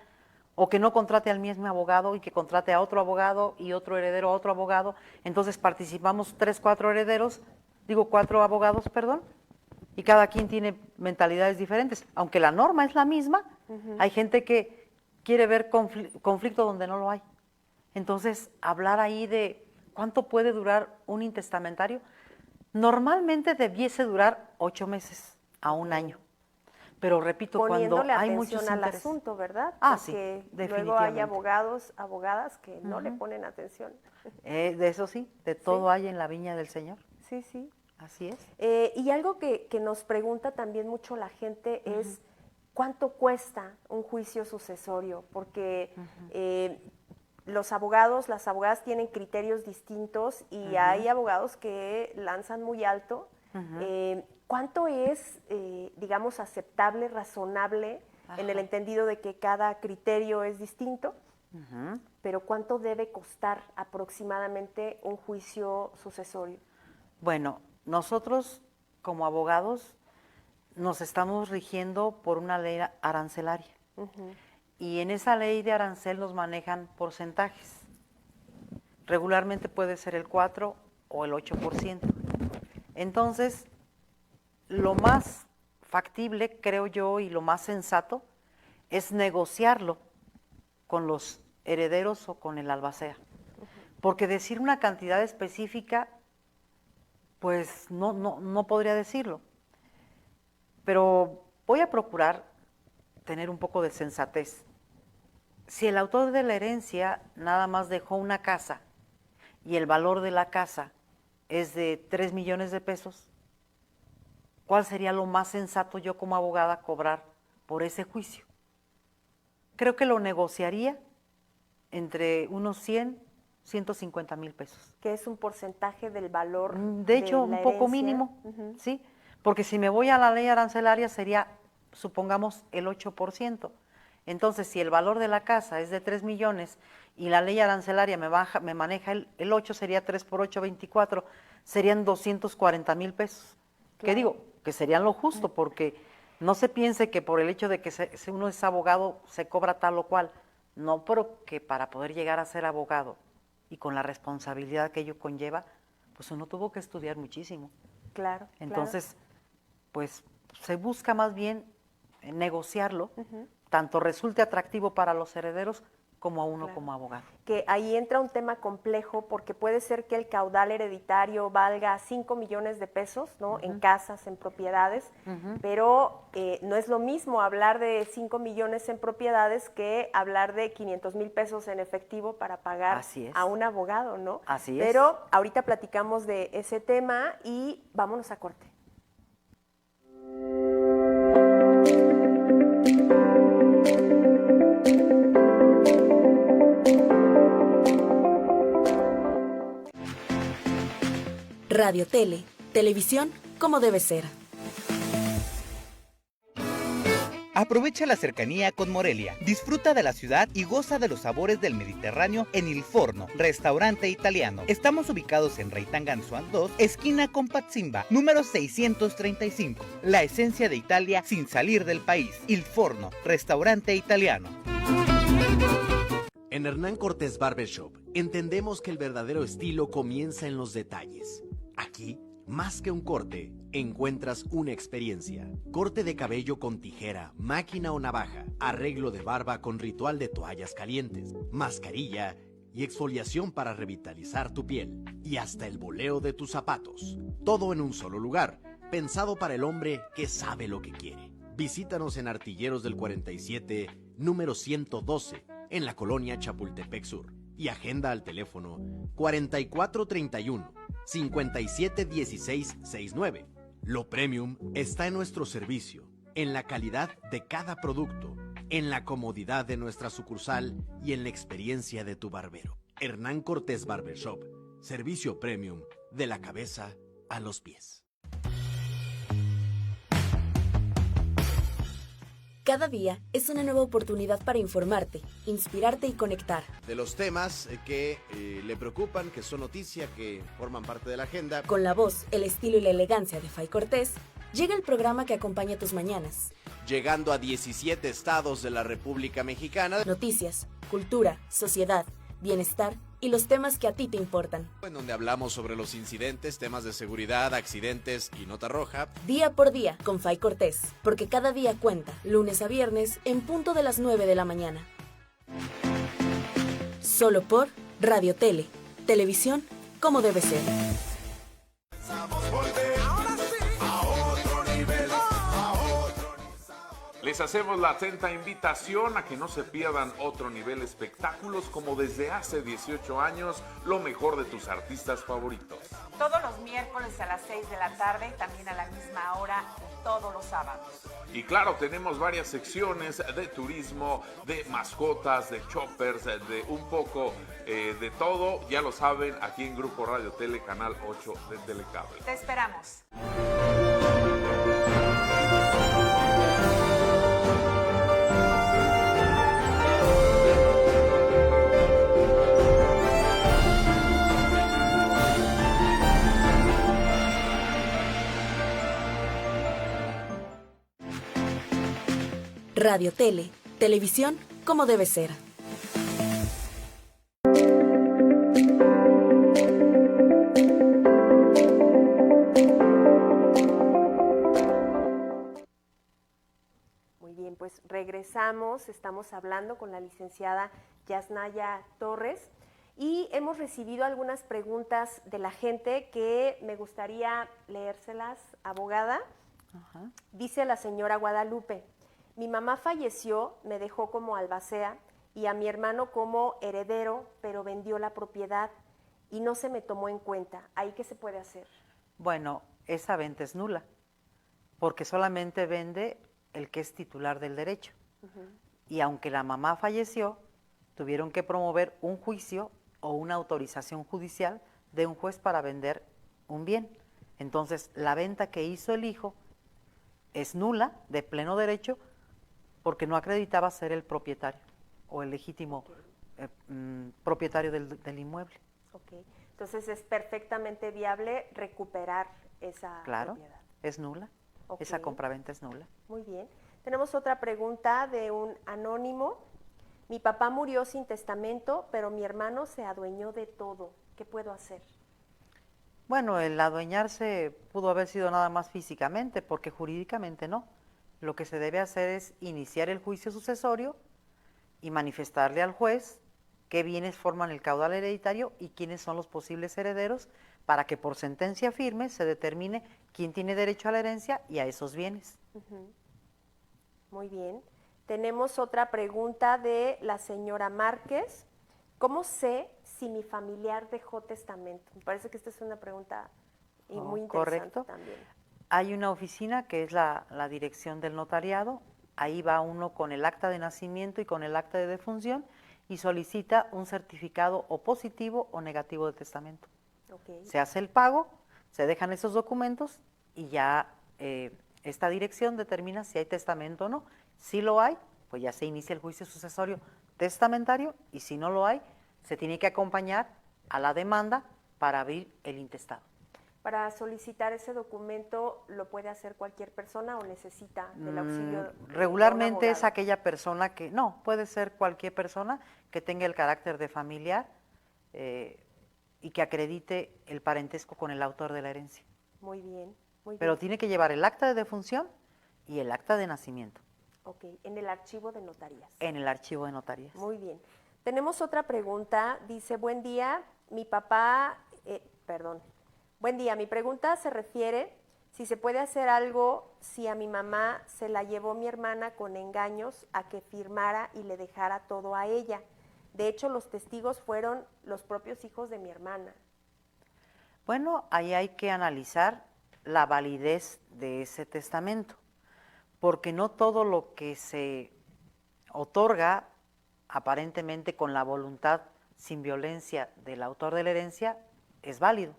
o que no contrate al mismo abogado y que contrate a otro abogado y otro heredero a otro abogado. Entonces participamos 4 abogados, y cada quien tiene mentalidades diferentes. Aunque la norma es la misma, hay gente que quiere ver conflicto donde no lo hay. Entonces, hablar ahí de ¿cuánto puede durar un intestamentario? Normalmente debiese durar 8 meses a 1 año. Pero repito, cuando hay muchos intereses. Poniéndole atención al asunto, ¿verdad? Sí, definitivamente. Luego hay abogadas que no le ponen atención. De eso sí, de todo hay en la viña del Señor. Sí, sí. Así es. Y algo que nos pregunta también mucho la gente es ¿cuánto cuesta un juicio sucesorio? Porque los abogados, las abogadas tienen criterios distintos y hay abogados que lanzan muy alto. ¿Cuánto es, digamos, aceptable, razonable en el entendido de que cada criterio es distinto, pero ¿cuánto debe costar aproximadamente un juicio sucesorio? Bueno, nosotros como abogados nos estamos rigiendo por una ley arancelaria. Y en esa ley de arancel nos manejan porcentajes. Regularmente puede ser el 4 o el 8%. Entonces, lo más factible, creo yo, y lo más sensato, es negociarlo con los herederos o con el albacea. Porque decir una cantidad específica, pues no podría decirlo. Pero voy a procurar tener un poco de sensatez. Si el autor de la herencia nada más dejó una casa y el valor de la casa es de 3 millones de pesos, ¿cuál sería lo más sensato yo como abogada cobrar por ese juicio? Creo que lo negociaría entre unos 150 mil pesos. Que es un porcentaje del valor de hecho, un poco mínimo, ¿sí? Porque si me voy a la ley arancelaria sería, supongamos, el 8%. Entonces, si el valor de la casa es de 3 millones y la ley arancelaria me maneja el 8, sería 3 por 8, 24, serían 240 mil pesos. Claro. ¿Qué digo? Que serían lo justo, porque no se piense que por el hecho de que uno es abogado se cobra tal o cual. No, pero que para poder llegar a ser abogado y con la responsabilidad que ello conlleva, pues uno tuvo que estudiar muchísimo. Claro. Entonces, pues se busca más bien negociarlo, tanto resulte atractivo para los herederos como a uno como abogado. Que ahí entra un tema complejo porque puede ser que el caudal hereditario valga 5 millones de pesos, ¿no? En casas, en propiedades, pero no es lo mismo hablar de 5 millones en propiedades que hablar de 500 mil pesos en efectivo para pagar a un abogado, ¿no? Así es. Pero ahorita platicamos de ese tema y vámonos a corte. Radio Tele, televisión como debe ser. Aprovecha la cercanía con Morelia, disfruta de la ciudad y goza de los sabores del Mediterráneo en Il Forno, restaurante italiano. Estamos ubicados en Reitán Gansuan 2, esquina con Patzimba, número 635. La esencia de Italia sin salir del país. Il Forno, restaurante italiano. En Hernán Cortés Barbershop entendemos que el verdadero estilo comienza en los detalles. Aquí, más que un corte, encuentras una experiencia. Corte de cabello con tijera, máquina o navaja, arreglo de barba con ritual de toallas calientes, mascarilla y exfoliación para revitalizar tu piel. Y hasta el boleo de tus zapatos. Todo en un solo lugar, pensado para el hombre que sabe lo que quiere. Visítanos en Artilleros del 47, número 112, en la colonia Chapultepec Sur. Y agenda al teléfono 4431-571669. Lo premium está en nuestro servicio, en la calidad de cada producto, en la comodidad de nuestra sucursal y en la experiencia de tu barbero. Hernán Cortés Barbershop, servicio premium de la cabeza a los pies. Cada día es una nueva oportunidad para informarte, inspirarte y conectar. De los temas que le preocupan, que son noticia, que forman parte de la agenda. Con la voz, el estilo y la elegancia de Fay Cortés, llega el programa que acompaña tus mañanas. Llegando a 17 estados de la República Mexicana. Noticias, cultura, sociedad, bienestar y los temas que a ti te importan. En donde hablamos sobre los incidentes, temas de seguridad, accidentes y nota roja. Día por día con Fay Cortés, porque cada día cuenta, lunes a viernes en punto de las 9 de la mañana. Solo por Radio Tele, televisión como debe ser. Les hacemos la atenta invitación a que no se pierdan Otro Nivel Espectáculos, como desde hace 18 años, lo mejor de tus artistas favoritos. Todos los miércoles a las 6 de la tarde, también a la misma hora, todos los sábados. Y claro, tenemos varias secciones de turismo, de mascotas, de choppers, de un poco de todo. Ya lo saben, aquí en Grupo Radio Tele, Canal 8 de Telecable. Te esperamos. Radio Tele, televisión como debe ser. Muy bien, pues regresamos, estamos hablando con la licenciada Yasnaya Torres y hemos recibido algunas preguntas de la gente que me gustaría leérselas, abogada. Ajá. Dice la señora Guadalupe, mi mamá falleció, me dejó como albacea y a mi hermano como heredero, pero vendió la propiedad y no se me tomó en cuenta. ¿Ahí qué se puede hacer? Bueno, esa venta es nula, porque solamente vende el que es titular del derecho. Y aunque la mamá falleció, tuvieron que promover un juicio o una autorización judicial de un juez para vender un bien. Entonces, la venta que hizo el hijo es nula, de pleno derecho, porque no acreditaba ser el propietario o el legítimo propietario del inmueble. Okay. Entonces, es perfectamente viable recuperar esa propiedad. Es nula. Okay. Esa compraventa es nula. Muy bien. Tenemos otra pregunta de un anónimo. Mi papá murió sin testamento, pero mi hermano se adueñó de todo. ¿Qué puedo hacer? Bueno, el adueñarse pudo haber sido nada más físicamente, porque jurídicamente no. Lo que se debe hacer es iniciar el juicio sucesorio y manifestarle al juez qué bienes forman el caudal hereditario y quiénes son los posibles herederos, para que por sentencia firme se determine quién tiene derecho a la herencia y a esos bienes. Muy bien. Tenemos otra pregunta de la señora Márquez. ¿Cómo sé si mi familiar dejó testamento? Me parece que esta es una pregunta muy interesante. Correcto. También. Hay una oficina que es la dirección del notariado. Ahí va uno con el acta de nacimiento y con el acta de defunción y solicita un certificado o positivo o negativo de testamento. Okay. Se hace el pago, se dejan esos documentos y ya esta dirección determina si hay testamento o no. Si lo hay, pues ya se inicia el juicio sucesorio testamentario, y si no lo hay, se tiene que acompañar a la demanda para abrir el intestado. Para solicitar ese documento, ¿lo puede hacer cualquier persona o necesita del auxilio? Regularmente es aquella persona que, no, puede ser cualquier persona que tenga el carácter de familiar y que acredite el parentesco con el autor de la herencia. Muy bien, muy bien. Pero tiene que llevar el acta de defunción y el acta de nacimiento. Ok, en el archivo de notarías. En el archivo de notarías. Muy bien. Tenemos otra pregunta. Dice, buen día, mi papá, buen día, mi pregunta se refiere si se puede hacer algo si a mi mamá se la llevó mi hermana con engaños a que firmara y le dejara todo a ella. De hecho, los testigos fueron los propios hijos de mi hermana. Bueno, ahí hay que analizar la validez de ese testamento, porque no todo lo que se otorga aparentemente con la voluntad sin violencia del autor de la herencia es válido.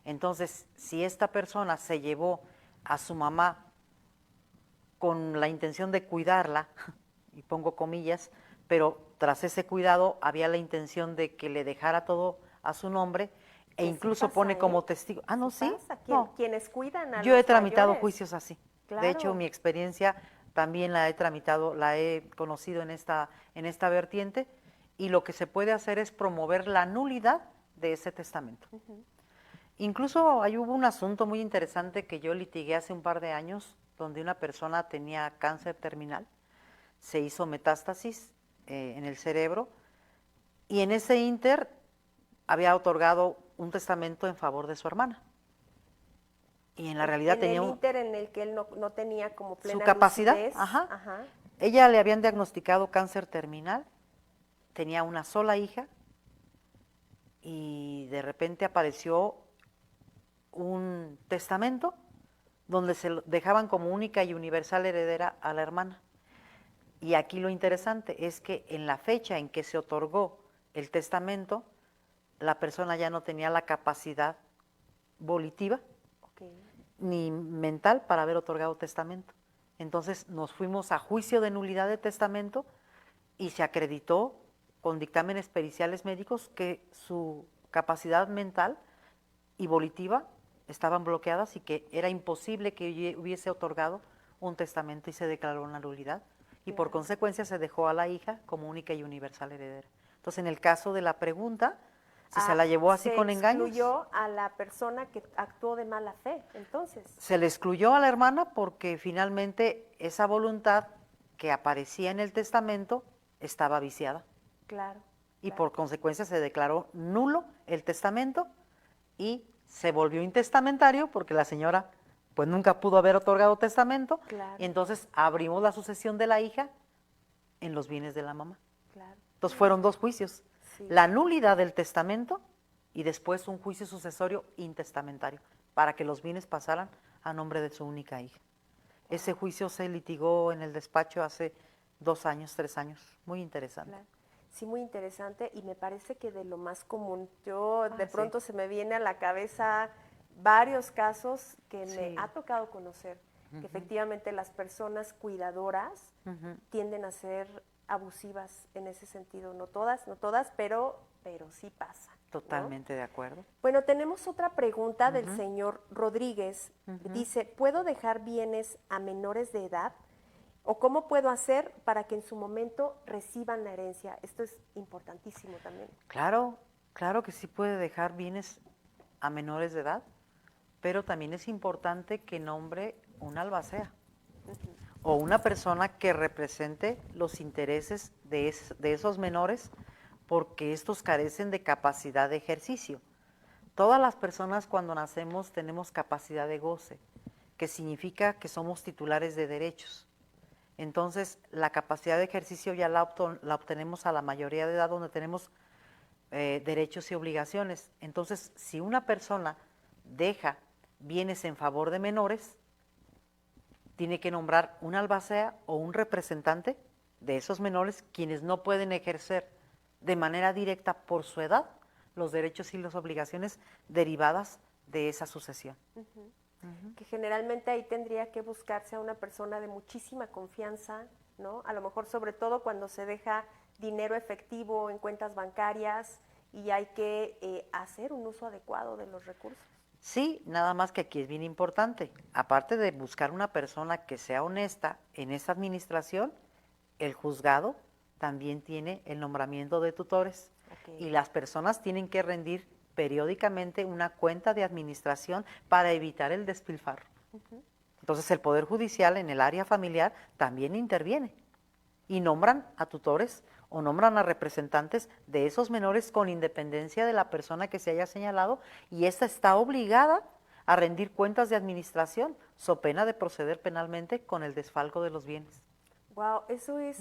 Entonces, si esta persona se llevó a su mamá con la intención de cuidarla, y pongo comillas, pero tras ese cuidado había la intención de que le dejara todo a su nombre, e incluso pone como testigo. Ah, no, sí. No. Quienes cuidan a Yo los he tramitado mayores. juicios así. Claro. De hecho, mi experiencia también la he tramitado, la he conocido en esta vertiente, y lo que se puede hacer es promover la nulidad de ese testamento. Incluso hubo un asunto muy interesante que yo litigué hace un par de años, donde una persona tenía cáncer terminal, se hizo metástasis en el cerebro, y en ese ínter había otorgado un testamento en favor de su hermana. Y en la realidad tenía el ínter en el que él no tenía como plena su capacidad. lucidez. Ajá. Ella le habían diagnosticado cáncer terminal, tenía una sola hija, y de repente apareció un testamento donde se dejaban como única y universal heredera a la hermana. Y aquí lo interesante es que en la fecha en que se otorgó el testamento, la persona ya no tenía la capacidad volitiva ni mental para haber otorgado testamento. Entonces nos fuimos a juicio de nulidad de testamento y se acreditó con dictámenes periciales médicos que su capacidad mental y volitiva estaban bloqueadas y que era imposible que hubiese otorgado un testamento, y se declaró una nulidad. y por consecuencia se dejó a la hija como única y universal heredera. Entonces, en el caso de la pregunta, si se la llevó así con engaños. Se excluyó a la persona que actuó de mala fe, entonces. Se le excluyó a la hermana porque finalmente esa voluntad que aparecía en el testamento estaba viciada. Claro. Y por consecuencia se declaró nulo el testamento y se volvió intestamentario porque la señora pues nunca pudo haber otorgado testamento. Claro. Y entonces abrimos la sucesión de la hija en los bienes de la mamá. Claro. Entonces fueron dos juicios, Sí. la nulidad del testamento y después un juicio sucesorio intestamentario para que los bienes pasaran a nombre de su única hija. Ese juicio se litigó en el despacho hace 2 años, 3 años, muy interesante. Claro. Sí, muy interesante y me parece que de lo más común. Yo de sí. pronto se me viene a la cabeza varios casos que Sí. me ha tocado conocer, que Ujú. efectivamente las personas cuidadoras Ujú. tienden a ser abusivas en ese sentido. No todas, pero sí pasa. ¿no? Totalmente de acuerdo. Bueno, tenemos otra pregunta del Ujú. señor Rodríguez. Ujú. Dice, ¿puedo dejar bienes a menores de edad? ¿O cómo puedo hacer para que en su momento reciban la herencia? Esto es importantísimo también. Claro, claro que sí puede dejar bienes a menores de edad, pero también es importante que nombre una albacea o una persona que represente los intereses de esos menores porque estos carecen de capacidad de ejercicio. Todas las personas cuando nacemos tenemos capacidad de goce, que significa que somos titulares de derechos. Entonces, la capacidad de ejercicio ya la obtenemos a la mayoría de edad donde tenemos derechos y obligaciones. Entonces, si una persona deja bienes en favor de menores, tiene que nombrar un albacea o un representante de esos menores quienes no pueden ejercer de manera directa por su edad los derechos y las obligaciones derivadas de esa sucesión. Ujú. Que generalmente ahí tendría que buscarse a una persona de muchísima confianza, ¿no? A lo mejor sobre todo cuando se deja dinero efectivo en cuentas bancarias y hay que hacer un uso adecuado de los recursos. Sí, nada más que aquí es bien importante, aparte de buscar una persona que sea honesta en esa administración, el juzgado también tiene el nombramiento de tutores y las personas tienen que rendir periódicamente una cuenta de administración para evitar el despilfarro. Entonces el Poder Judicial en el área familiar también interviene y nombran a tutores o nombran a representantes de esos menores con independencia de la persona que se haya señalado y esta está obligada a rendir cuentas de administración so pena de proceder penalmente con el desfalco de los bienes. Wow, eso es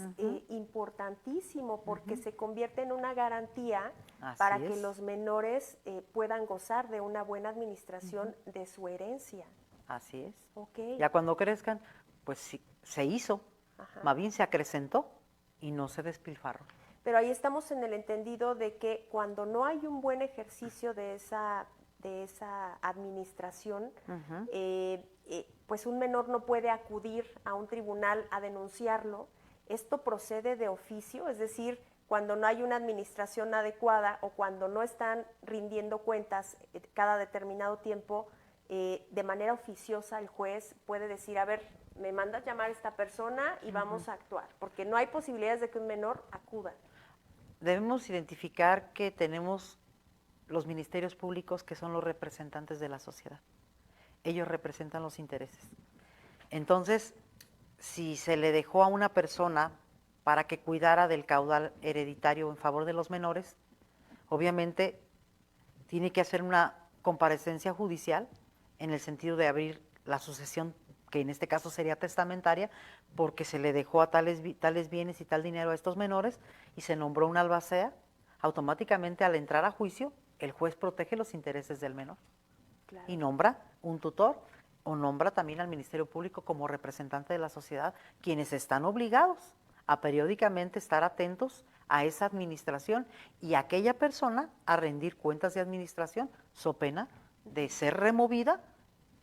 importantísimo porque se convierte en una garantía Así para que es. los menores puedan gozar de una buena administración de su herencia. Así es. Ok. Ya cuando crezcan, pues sí, se hizo, Ajá. más bien se acrecentó y no se despilfarró. Pero ahí estamos en el entendido de que cuando no hay un buen ejercicio de esa administración, pues un menor no puede acudir a un tribunal a denunciarlo. Esto procede de oficio, es decir, cuando no hay una administración adecuada o cuando no están rindiendo cuentas cada determinado tiempo, de manera oficiosa el juez puede decir, a ver, me mandas llamar a esta persona y vamos a actuar, porque no hay posibilidades de que un menor acuda. Debemos identificar que tenemos los ministerios públicos que son los representantes de la sociedad. Ellos representan los intereses. Entonces, si se le dejó a una persona para que cuidara del caudal hereditario en favor de los menores, obviamente tiene que hacer una comparecencia judicial en el sentido de abrir la sucesión, que en este caso sería testamentaria, porque se le dejó a tales bienes y tal dinero a estos menores y se nombró un albacea. Automáticamente al entrar a juicio, el juez protege los intereses del menor. Claro. Y nombra un tutor o nombra también al Ministerio Público como representante de la sociedad, quienes están obligados a periódicamente estar atentos a esa administración y a aquella persona a rendir cuentas de administración so pena de ser removida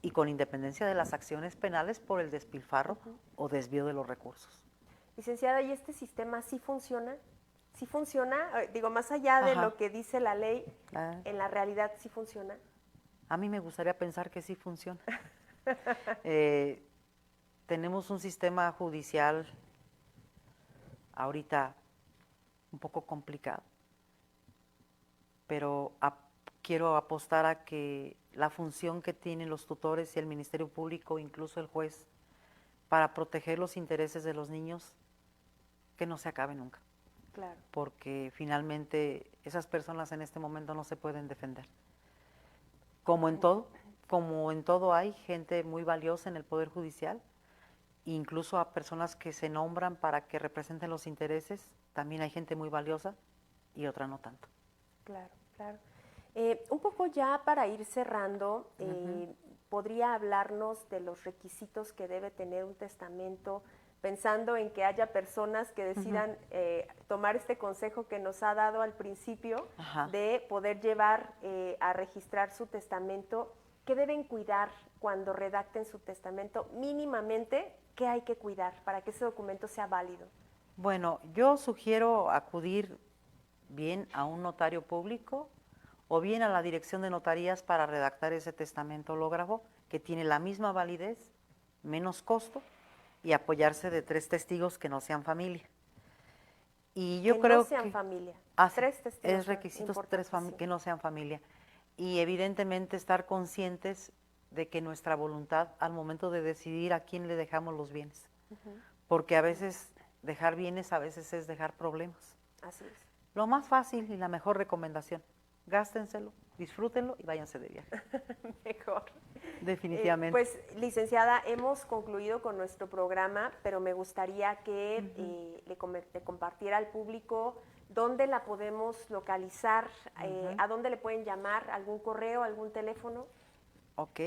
y con independencia de las acciones penales por el despilfarro o desvío de los recursos. Licenciada, ¿y este sistema sí funciona? ¿Sí funciona? Digo, más allá de lo que dice la ley, ¿en la realidad sí funciona? A mí me gustaría pensar que sí funciona. Tenemos un sistema judicial ahorita un poco complicado, pero quiero apostar a que la función que tienen los tutores y el Ministerio Público, incluso el juez, para proteger los intereses de los niños, que no se acabe nunca. Claro. Porque finalmente esas personas en este momento no se pueden defender. Como en todo hay gente muy valiosa en el Poder Judicial, incluso a personas que se nombran para que representen los intereses, también hay gente muy valiosa y otra no tanto. Claro, claro. Un poco ya para ir cerrando, ¿podría hablarnos de los requisitos que debe tener un testamento, pensando en que haya personas que decidan tomar este consejo que nos ha dado al principio, de poder llevar a registrar su testamento? ¿Qué deben cuidar cuando redacten su testamento? Mínimamente, ¿qué hay que cuidar para que ese documento sea válido? Bueno, yo sugiero acudir bien a un notario público o bien a la dirección de notarías para redactar ese testamento hológrafo, que tiene la misma validez, menos costo, y apoyarse de 3 testigos que no sean familia. Y yo creo no sean que familia. 3 testigos. Es requisitos que no sean familia. Y evidentemente estar conscientes de que nuestra voluntad al momento de decidir a quién le dejamos los bienes. Porque a veces dejar bienes, a veces es dejar problemas. Así es. Lo más fácil y la mejor recomendación: gástenselo, disfrútenlo y váyanse de viaje. Mejor. Definitivamente. Pues, licenciada, hemos concluido con nuestro programa, pero me gustaría que le compartiera al público dónde la podemos localizar, a dónde le pueden llamar, algún correo, algún teléfono. Ok.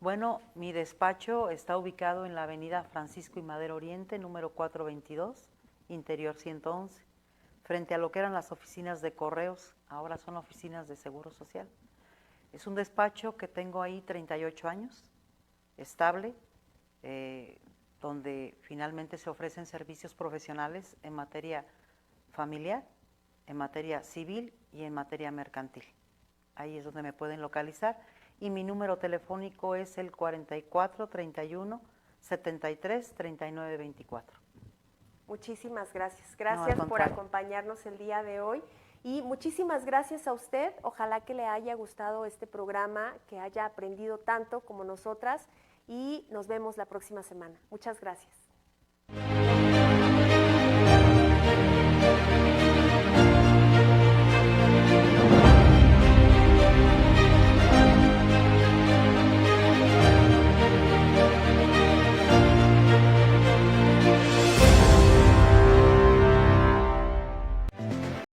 Bueno, mi despacho está ubicado en la avenida Francisco y Madero Oriente, número 422, interior 111, frente a lo que eran las oficinas de correos, ahora son oficinas de Seguro Social. Es un despacho que tengo ahí 38 años, estable, donde finalmente se ofrecen servicios profesionales en materia familiar, en materia civil y en materia mercantil. Ahí es donde me pueden localizar, y mi número telefónico es el 44 31 73 39 24. Muchísimas gracias. Gracias por acompañarnos el día de hoy. Y muchísimas gracias a usted. Ojalá que le haya gustado este programa, que haya aprendido tanto como nosotras, y nos vemos la próxima semana. Muchas gracias.